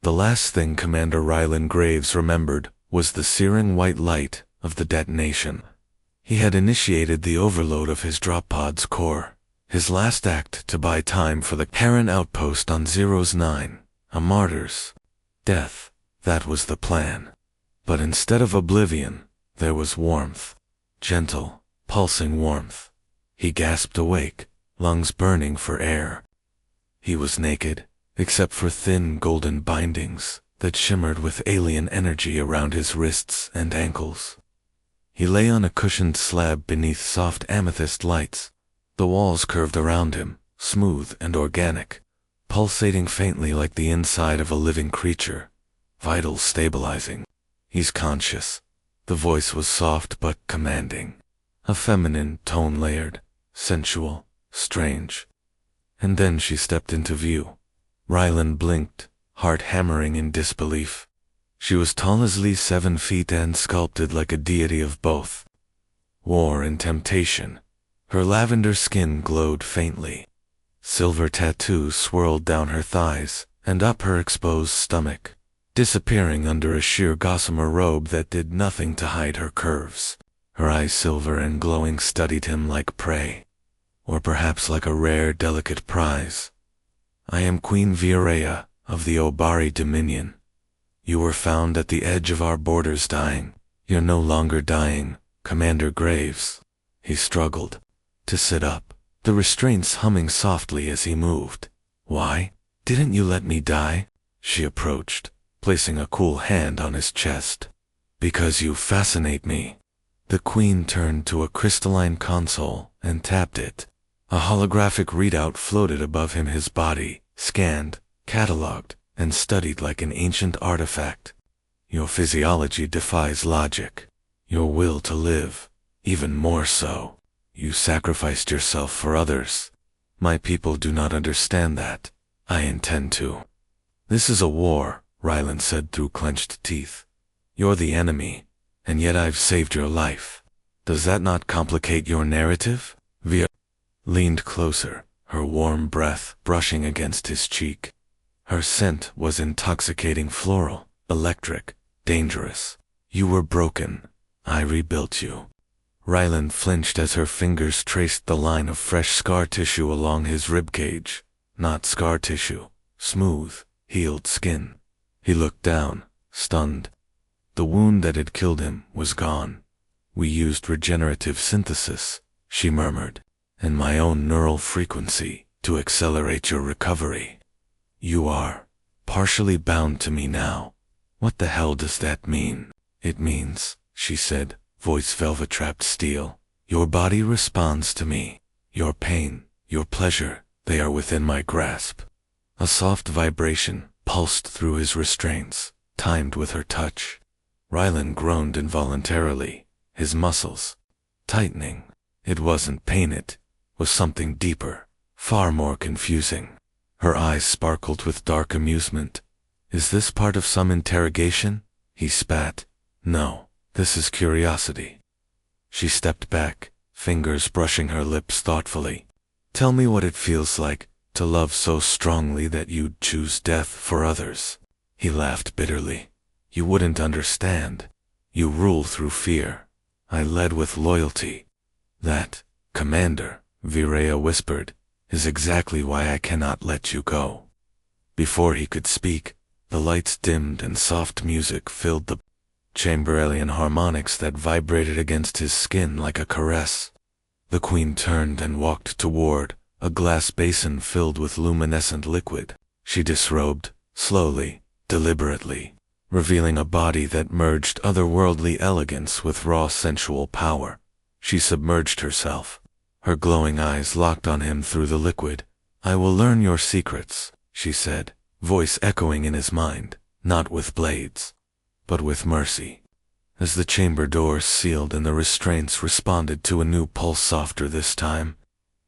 The last thing Commander Rylan Graves remembered was the searing white light of the detonation. He had initiated the overload of his drop pod's core, his last act to buy time for the Heron outpost on Zero's 9, a martyr's death. That was the plan. But instead of oblivion, there was warmth. Gentle, pulsing warmth. He gasped awake, lungs burning for air. He was naked, except for thin golden bindings that shimmered with alien energy around his wrists and ankles. He lay on a cushioned slab beneath soft amethyst lights. The walls curved around him, smooth and organic, pulsating faintly like the inside of a living creature, vitals stabilizing. He's conscious. The voice was soft but commanding, a feminine tone, layered, sensual, strange. And then she stepped into view. Rylan blinked, heart hammering in disbelief. She was tall as Lee, 7 feet, and sculpted like a deity of both war and temptation. Her lavender skin glowed faintly. Silver tattoos swirled down her thighs and up her exposed stomach, disappearing under a sheer gossamer robe that did nothing to hide her curves. Her eyes, silver and glowing, studied him like prey, or perhaps like a rare, delicate prize. I am Queen Virea of the Obari Dominion. You were found at the edge of our borders dying. You're no longer dying, Commander Graves. He struggled to sit up, the restraints humming softly as he moved. Why didn't you let me die? She approached, placing a cool hand on his chest. Because you fascinate me. The Queen turned to a crystalline console and tapped it. A holographic readout floated above him, his body, scanned, catalogued, and studied like an ancient artifact. Your physiology defies logic. Your will to live, even more so. You sacrificed yourself for others. My people do not understand that. I intend to. This is a war, Rylan said through clenched teeth. You're the enemy, and yet I've saved your life. Does that not complicate your narrative? Via leaned closer, her warm breath brushing against his cheek. Her scent was intoxicating, floral, electric, dangerous. You were broken. I rebuilt you. Rylan flinched as her fingers traced the line of fresh scar tissue along his ribcage. Not scar tissue, smooth, healed skin. He looked down, stunned. The wound that had killed him was gone. We used regenerative synthesis, she murmured, and my own neural frequency to accelerate your recovery. You are partially bound to me now. What the hell does that mean? It means, she said, voice velvet-trapped steel, your body responds to me. Your pain, your pleasure, they are within my grasp. A soft vibration pulsed through his restraints, timed with her touch. Rylan groaned involuntarily, his muscles tightening. It wasn't pain, it was something deeper, far more confusing. Her eyes sparkled with dark amusement. Is this part of some interrogation? He spat. No, this is curiosity. She stepped back, fingers brushing her lips thoughtfully. Tell me what it feels like to love so strongly that you'd choose death for others. He laughed bitterly. You wouldn't understand. You rule through fear. I led with loyalty. That, Commander, Virea whispered, is exactly why I cannot let you go. Before he could speak, the lights dimmed and soft music filled the chamber, alien harmonics that vibrated against his skin like a caress. The Queen turned and walked toward a glass basin filled with luminescent liquid. She disrobed, slowly, deliberately, revealing a body that merged otherworldly elegance with raw sensual power. She submerged herself, her glowing eyes locked on him through the liquid. I will learn your secrets, she said, voice echoing in his mind, not with blades, but with mercy. As the chamber doors sealed and the restraints responded to a new pulse, softer this time,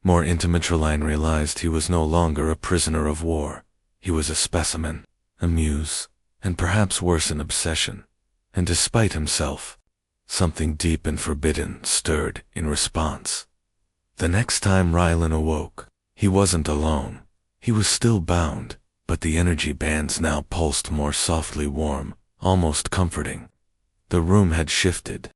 more intimate, Rylan realized he was no longer a prisoner of war. He was a specimen, a muse, and perhaps worse, an obsession. And despite himself, something deep and forbidden stirred in response. The next time Rylan awoke, he wasn't alone. He was still bound, but the energy bands now pulsed more softly warm, almost comforting. The room had shifted.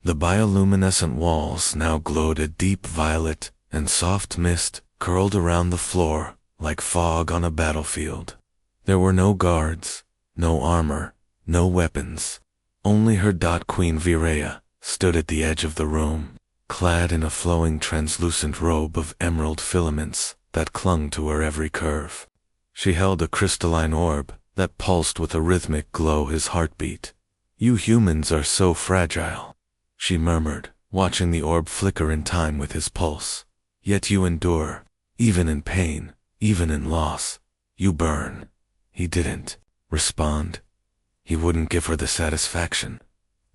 The bioluminescent walls now glowed a deep violet, and soft mist curled around the floor like fog on a battlefield. There were no guards, no armor, no weapons. Only her Queen Viraya stood at the edge of the room, clad in a flowing translucent robe of emerald filaments that clung to her every curve. She held a crystalline orb that pulsed with a rhythmic glow his heartbeat. "You humans are so fragile," she murmured, watching the orb flicker in time with his pulse. "Yet you endure, even in pain, even in loss. You burn." He didn't respond. He wouldn't give her the satisfaction,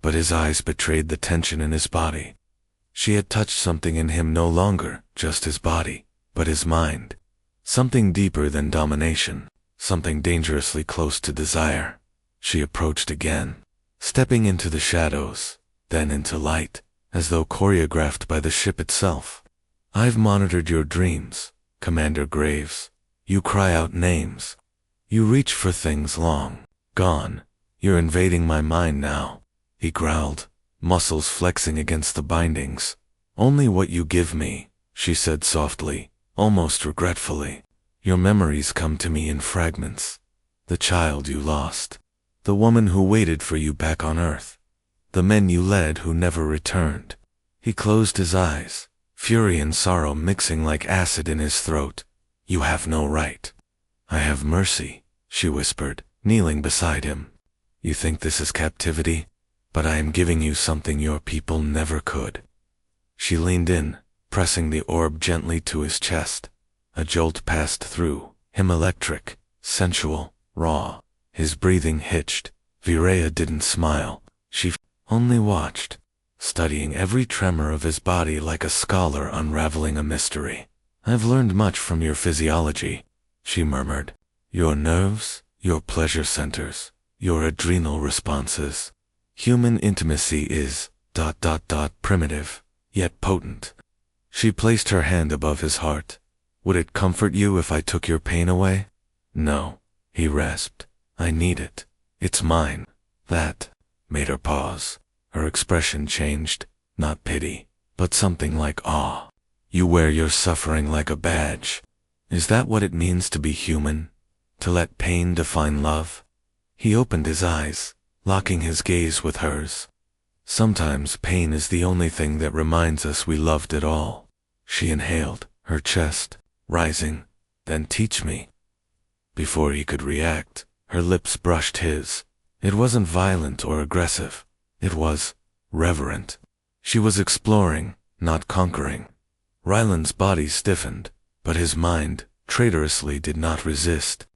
but his eyes betrayed the tension in his body. She had touched something in him, no longer just his body, but his mind. Something deeper than domination, something dangerously close to desire. She approached again, stepping into the shadows, then into light, as though choreographed by the ship itself. "I've monitored your dreams, Commander Graves. You cry out names. You reach for things long gone. You're invading my mind now," he growled, muscles flexing against the bindings. "Only what you give me," she said softly, almost regretfully. "Your memories come to me in fragments. The child you lost. The woman who waited for you back on Earth. The men you led who never returned." He closed his eyes, fury and sorrow mixing like acid in his throat. "You have no right." "I have mercy," she whispered, kneeling beside him. "You think this is captivity? But I am giving you something your people never could." She leaned in, pressing the orb gently to his chest. A jolt passed through him, electric, sensual, raw. His breathing hitched. Viraya didn't smile. She only watched, studying every tremor of his body like a scholar unraveling a mystery. "I've learned much from your physiology," she murmured. "Your nerves, your pleasure centers, your adrenal responses. Human intimacy is ... primitive, yet potent." She placed her hand above his heart. "Would it comfort you if I took your pain away?" "No," he rasped. "I need it. It's mine." That made her pause. Her expression changed, not pity, but something like awe. "You wear your suffering like a badge. Is that what it means to be human? To let pain define love?" He opened his eyes, locking his gaze with hers. "Sometimes pain is the only thing that reminds us we loved it all." She inhaled, her chest rising. "Then teach me." Before he could react, her lips brushed his. It wasn't violent or aggressive. It was reverent. She was exploring, not conquering. Ryland's body stiffened, but his mind, traitorously, did not resist.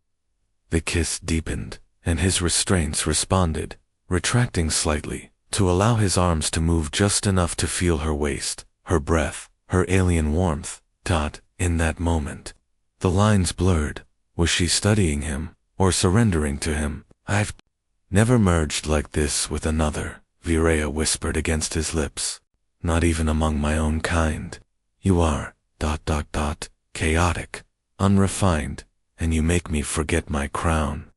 The kiss deepened, and his restraints responded, retracting slightly, to allow his arms to move just enough to feel her waist, her breath, her alien warmth. In that moment, the lines blurred. Was she studying him, or surrendering to him? "I've never merged like this with another," Viraya whispered against his lips. "Not even among my own kind. You are ... chaotic, unrefined, and you make me forget my crown."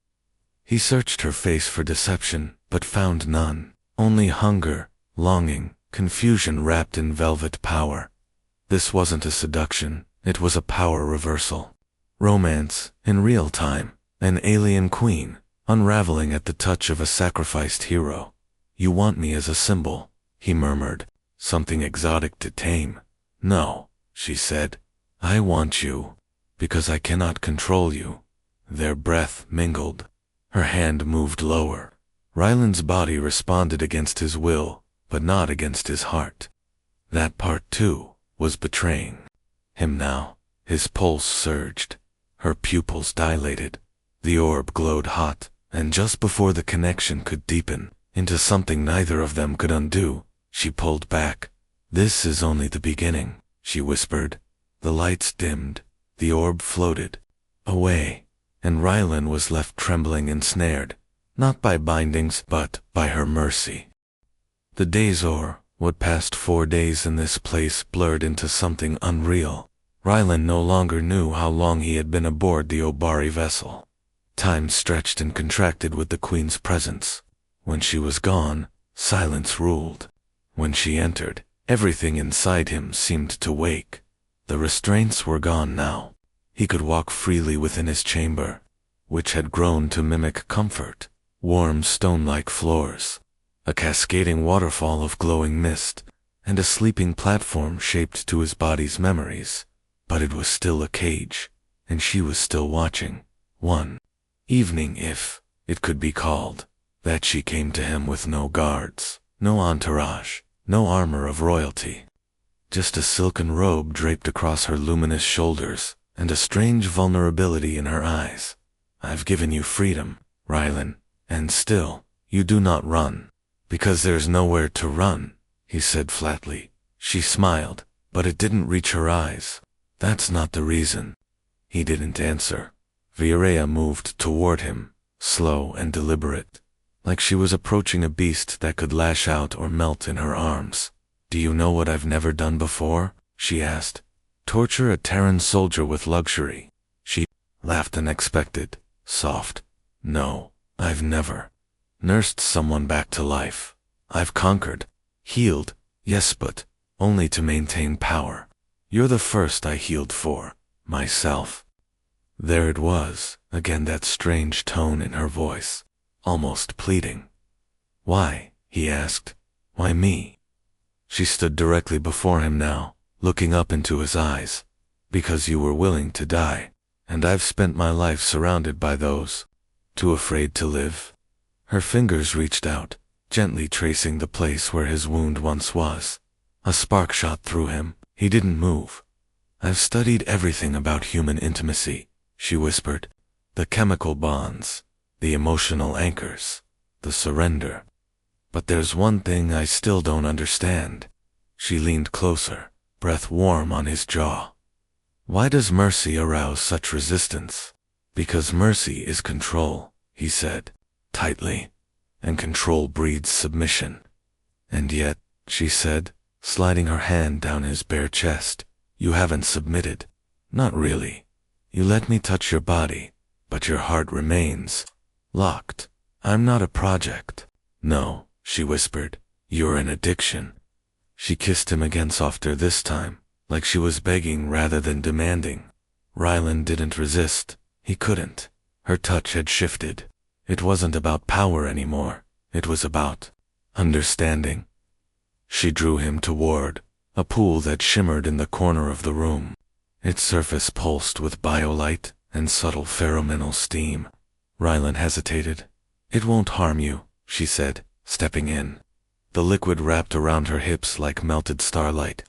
He searched her face for deception, but found none. Only hunger, longing, confusion wrapped in velvet power. This wasn't a seduction, it was a power reversal. Romance, in real time, an alien queen, unraveling at the touch of a sacrificed hero. "You want me as a symbol," he murmured, "something exotic to tame." "No," she said. "I want you, because I cannot control you." Their breath mingled. Her hand moved lower. Ryland's body responded against his will, but not against his heart. That part, too, was betraying him now. His pulse surged. Her pupils dilated. The orb glowed hot, and just before the connection could deepen into something neither of them could undo, she pulled back. "This is only the beginning," she whispered. The lights dimmed. The orb floated away, and Ryland was left trembling, ensnared, not by bindings, but by her mercy. The days, or what passed 4 days in this place, blurred into something unreal. Ryland no longer knew how long he had been aboard the Obari vessel. Time stretched and contracted with the queen's presence. When she was gone, silence ruled. When she entered, everything inside him seemed to wake. The restraints were gone now. He could walk freely within his chamber, which had grown to mimic comfort. Warm stone-like floors, a cascading waterfall of glowing mist, and a sleeping platform shaped to his body's memories. But it was still a cage, and she was still watching. One evening, if it could be called that, she came to him with no guards, no entourage, no armor of royalty. Just a silken robe draped across her luminous shoulders, and a strange vulnerability in her eyes. "I've given you freedom, Rylan, and still, you do not run." "Because there's nowhere to run," he said flatly. She smiled, but it didn't reach her eyes. "That's not the reason." He didn't answer. Virea moved toward him, slow and deliberate, like she was approaching a beast that could lash out or melt in her arms. "Do you know what I've never done before?" she asked. "Torture a Terran soldier with luxury." She laughed unexpected, soft. "No, I've never nursed someone back to life. I've conquered, healed, yes, but only to maintain power. You're the first I healed for myself." There it was, again, that strange tone in her voice, almost pleading. "Why?" he asked. "Why me?" She stood directly before him now, looking up into his eyes. "Because you were willing to die, and I've spent my life surrounded by those too afraid to live." Her fingers reached out, gently tracing the place where his wound once was. A spark shot through him. He didn't move. "I've studied everything about human intimacy," she whispered. "The chemical bonds, the emotional anchors, the surrender. But there's one thing I still don't understand." She leaned closer, breath warm on his jaw. "Why does mercy arouse such resistance?" "Because mercy is control," he said, tightly, "and control breeds submission." "And yet," she said, sliding her hand down his bare chest, "you haven't submitted." "Not really. You let me touch your body, but your heart remains locked. I'm not a project." "No," she whispered, "you're an addiction." She kissed him again, softer this time, like she was begging rather than demanding. Rylan didn't resist. He couldn't. Her touch had shifted. It wasn't about power anymore. It was about understanding. She drew him toward a pool that shimmered in the corner of the room. Its surface pulsed with biolight and subtle pheromonal steam. Rylan hesitated. "It won't harm you," she said, stepping in. The liquid wrapped around her hips like melted starlight.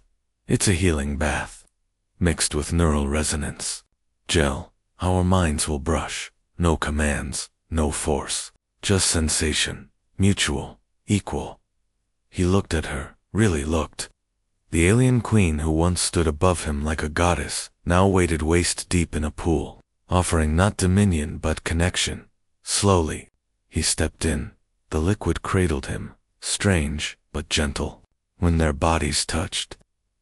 "It's a healing bath, mixed with neural resonance. Gel. Our minds will brush. No commands, no force. Just sensation. Mutual. Equal." He looked at her, really looked. The alien queen who once stood above him like a goddess now waded waist deep in a pool, offering not dominion but connection. Slowly, he stepped in. The liquid cradled him, strange but gentle. When their bodies touched,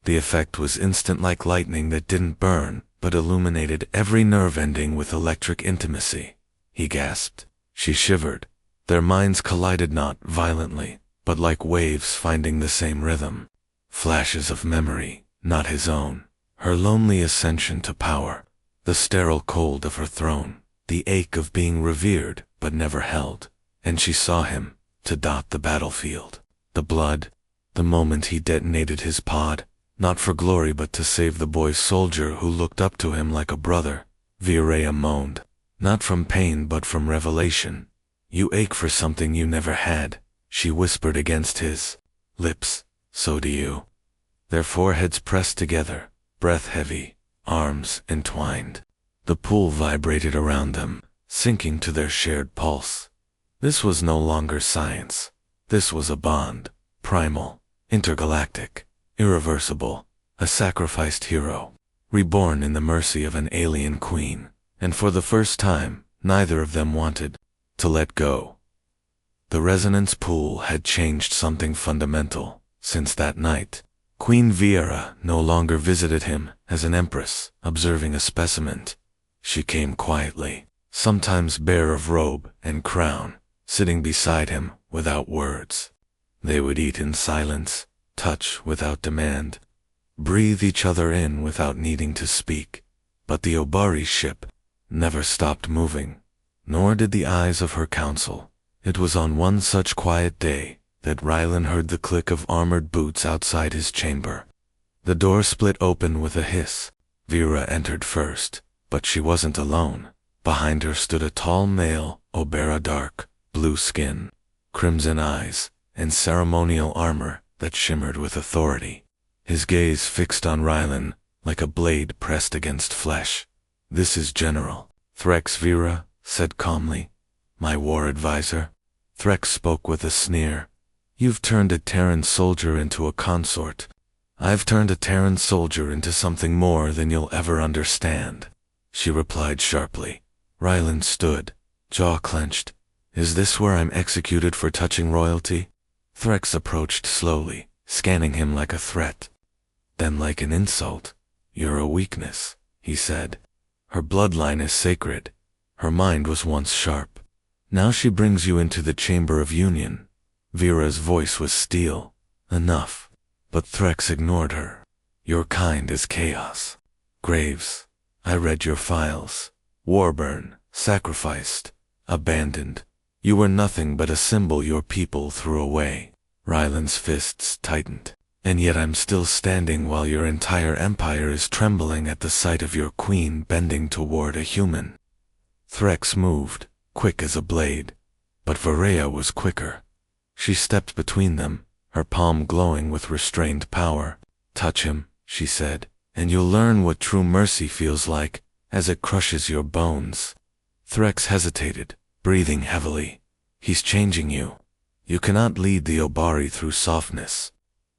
the effect was instant, like lightning that didn't burn but illuminated every nerve ending with electric intimacy. He gasped. She shivered. Their minds collided, not violently, but like waves finding the same rhythm. Flashes of memory, not his own. Her lonely ascension to power, the sterile cold of her throne, the ache of being revered but never held. And she saw him, to dot the battlefield. The blood, the moment he detonated his pod, not for glory but to save the boy soldier who looked up to him like a brother. Virea moaned, not from pain but from revelation. "You ache for something you never had," she whispered against his lips. "So do you." Their foreheads pressed together, breath heavy, arms entwined. The pool vibrated around them, sinking to their shared pulse. This was no longer science. This was a bond, primal, intergalactic, irreversible, a sacrificed hero, reborn in the mercy of an alien queen. And for the first time, neither of them wanted to let go. The resonance pool had changed something fundamental. Since that night, Queen Viera no longer visited him as an empress observing a specimen. She came quietly, sometimes bare of robe and crown, sitting beside him without words. They would eat in silence, touch without demand, breathe each other in without needing to speak. But the Obari ship never stopped moving, nor did the eyes of her council. It was on one such quiet day that Rylan heard the click of armored boots outside his chamber. The door split open with a hiss. Vera entered first, but she wasn't alone. Behind her stood a tall male, Obera, dark blue skin, crimson eyes, and ceremonial armor that shimmered with authority. His gaze fixed on Rylan like a blade pressed against flesh. "This is General Threx," Vera said calmly. "My war advisor." Threx spoke with a sneer. "You've turned a Terran soldier into a consort. I've turned a Terran soldier into something more than you'll ever understand," she replied sharply. Rylan stood, jaw clenched. "Is this where I'm executed for touching royalty?" Threx approached slowly, scanning him like a threat, then like an insult. "You're a weakness," he said. "Her bloodline is sacred. Her mind was once sharp. Now she brings you into the Chamber of Union." Vera's voice was steel. "Enough." But Threx ignored her. "Your kind is chaos. Graves. I read your files. Warburn, sacrificed, abandoned. You were nothing but a symbol your people threw away." Rylan's fists tightened. "And yet I'm still standing while your entire empire is trembling at the sight of your queen bending toward a human." Threx moved, quick as a blade. But Varea was quicker. She stepped between them, her palm glowing with restrained power. "Touch him," she said, "and you'll learn what true mercy feels like as it crushes your bones." Threx hesitated, breathing heavily. "He's changing you. You cannot lead the Obari through softness.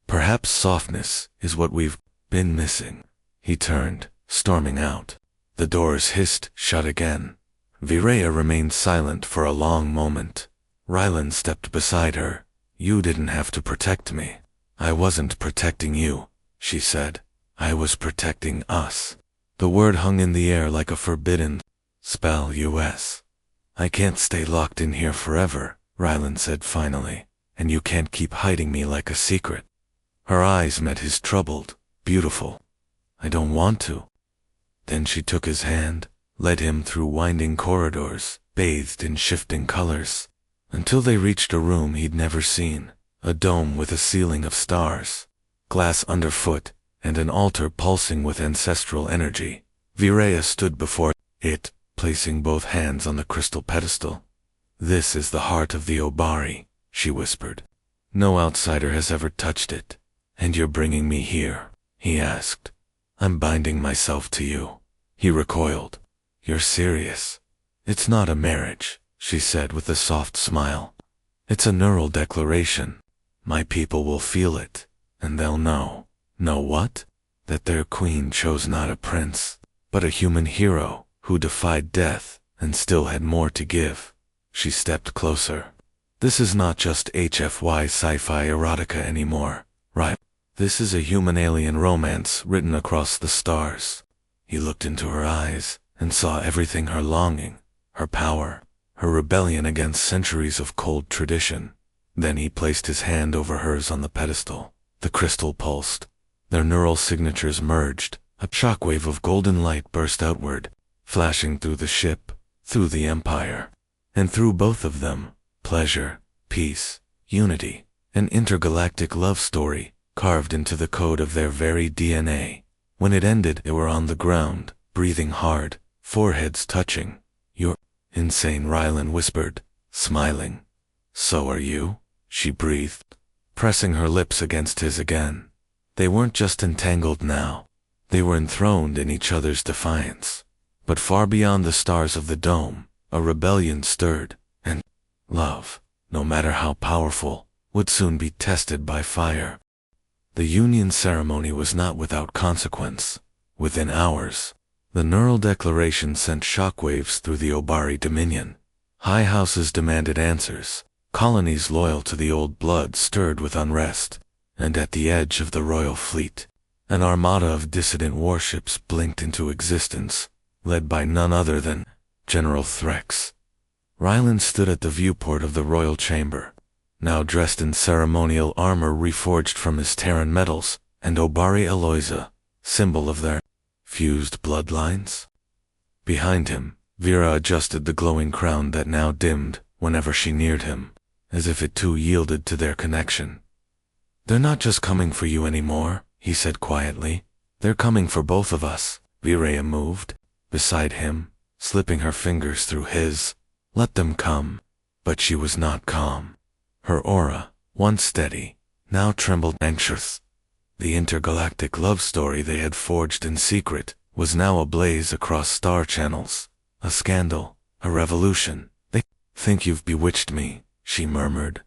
Perhaps softness is what we've been missing." He turned, storming out. The doors hissed shut again. Virea remained silent for a long moment. Rylan stepped beside her. "You didn't have to protect me." "I wasn't protecting you," she said. "I was protecting us." The word hung in the air like a forbidden spell. "US. I can't stay locked in here forever," Rylan said finally, "and you can't keep hiding me like a secret." Her eyes met his troubled, beautiful. "I don't want to." Then she took his hand, led him through winding corridors, bathed in shifting colors, until they reached a room he'd never seen, a dome with a ceiling of stars, glass underfoot, and an altar pulsing with ancestral energy. Virea stood before it, placing both hands on the crystal pedestal. "This is the heart of the Obari," she whispered. "No outsider has ever touched it. And you're bringing me here?" he asked. "I'm binding myself to you." He recoiled. "You're serious?" "It's not a marriage," she said with a soft smile. "It's a neural declaration. My people will feel it, and they'll know." "Know what?" "That their queen chose not a prince, but a human hero who defied death and still had more to give." She stepped closer. "This is not just HFY Sci-Fi Erotica anymore, right? This is a human-alien romance written across the stars." He looked into her eyes and saw everything: her longing, her power, her rebellion against centuries of cold tradition. Then he placed his hand over hers on the pedestal. The crystal pulsed. Their neural signatures merged. A shockwave of golden light burst outward, flashing through the ship, through the Empire, and through both of them. Pleasure, peace, unity, an intergalactic love story carved into the code of their very DNA. When it ended, they were on the ground, breathing hard, foreheads touching. "You're insane," Rylan whispered, smiling. "So are you," she breathed, pressing her lips against his again. They weren't just entangled now. They were enthroned in each other's defiance. But far beyond the stars of the dome, a rebellion stirred, and love, no matter how powerful, would soon be tested by fire. The union ceremony was not without consequence. Within hours, the neural declaration sent shockwaves through the Obari Dominion. High houses demanded answers. Colonies loyal to the old blood stirred with unrest. And at the edge of the royal fleet, an armada of dissident warships blinked into existence, led by none other than General Threx. Rylan stood at the viewport of the royal chamber, now dressed in ceremonial armor reforged from his Terran metals, and Obari Eloisa, symbol of their fused bloodlines. Behind him, Vera adjusted the glowing crown that now dimmed whenever she neared him, as if it too yielded to their connection. "They're not just coming for you anymore," he said quietly. "They're coming for both of us." Virea moved beside him, slipping her fingers through his. Let them come. But she was not calm. Her aura, once steady, now trembled anxious. The intergalactic love story they had forged in secret was now ablaze across star channels. A scandal, a revolution. "They think you've bewitched me," she murmured.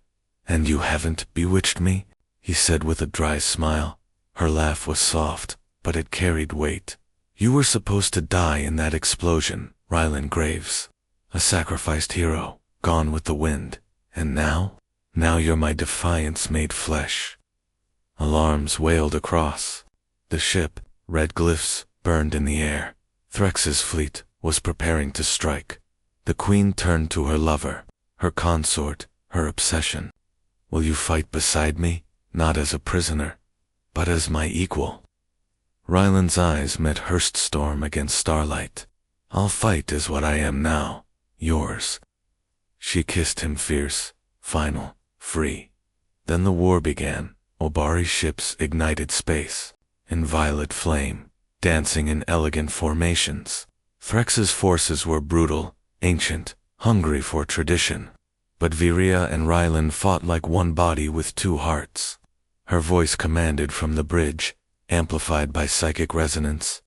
"And you haven't bewitched me," he said with a dry smile. Her laugh was soft, but it carried weight. "You were supposed to die in that explosion, Rylan Graves. A sacrificed hero, gone with the wind. And now you're my defiance made flesh." Alarms wailed across the ship. Red glyphs burned in the air. Threx's fleet was preparing to strike. The queen turned to her lover, her consort, her obsession. "Will you fight beside me, not as a prisoner, but as my equal?" Ryland's eyes met Hearst storm against starlight. "I'll fight as what I am now, yours." She kissed him fierce, final, free. Then the war began. Obari's ships ignited space, in violet flame, dancing in elegant formations. Threx's forces were brutal, ancient, hungry for tradition. But Virea and Rylan fought like one body with two hearts. Her voice commanded from the bridge, amplified by psychic resonance.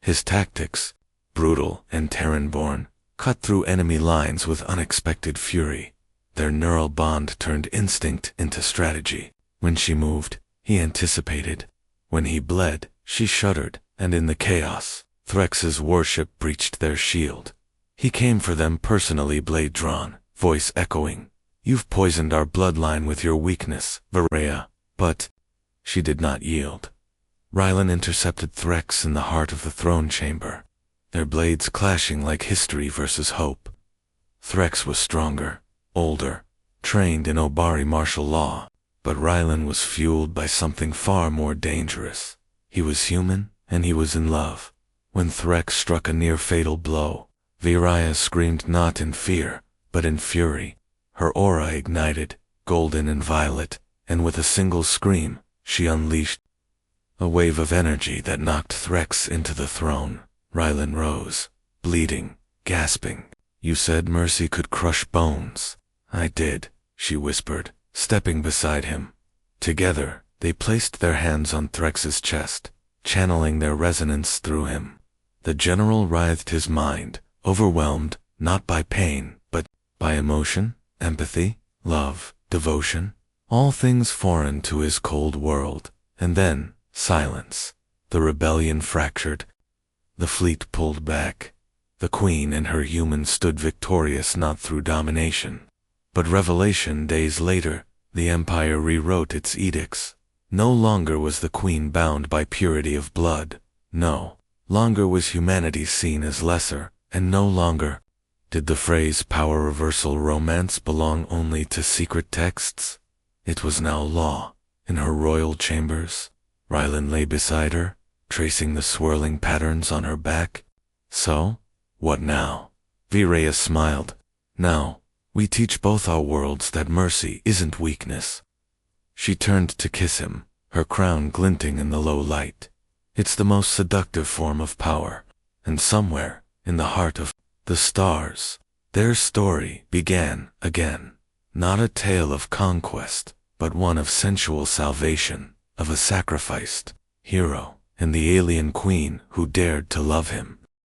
His tactics, brutal and Terran-born, cut through enemy lines with unexpected fury. Their neural bond turned instinct into strategy. When she moved, he anticipated. When he bled, she shuddered, and in the chaos, Threx's warship breached their shield. He came for them personally, blade drawn, voice echoing. "You've poisoned our bloodline with your weakness, Virea." But she did not yield. Rylan intercepted Threx in the heart of the throne chamber, their blades clashing like history versus hope. Threx was stronger, older, trained in Obari martial law, but Rylan was fueled by something far more dangerous. He was human, and he was in love. When Threx struck a near-fatal blow, Virea screamed not in fear, but in fury. Her aura ignited, golden and violet, and with a single scream, she unleashed a wave of energy that knocked Threx into the throne. Rylan rose, bleeding, gasping. "You said mercy could crush bones." "I did," she whispered, stepping beside him. Together, they placed their hands on Threx's chest, channeling their resonance through him. The general writhed his mind, overwhelmed, not by pain, but by emotion, empathy, love, devotion, all things foreign to his cold world. And then, silence. The rebellion fractured. The fleet pulled back. The queen and her humans stood victorious not through domination, but revelation. Days later, the empire rewrote its edicts. No longer was the queen bound by purity of blood. No longer was humanity seen as lesser, and no longer did the phrase power reversal romance belong only to secret texts. It was now law. In her royal chambers, Rylan lay beside her, tracing the swirling patterns on her back. "So, what now?" Virea smiled. "Now, we teach both our worlds that mercy isn't weakness." She turned to kiss him, her crown glinting in the low light. "It's the most seductive form of power, and somewhere, in the heart of the stars, their story began again. Not a tale of conquest, but one of sensual salvation, of a sacrificed hero, and the alien queen who dared to love him.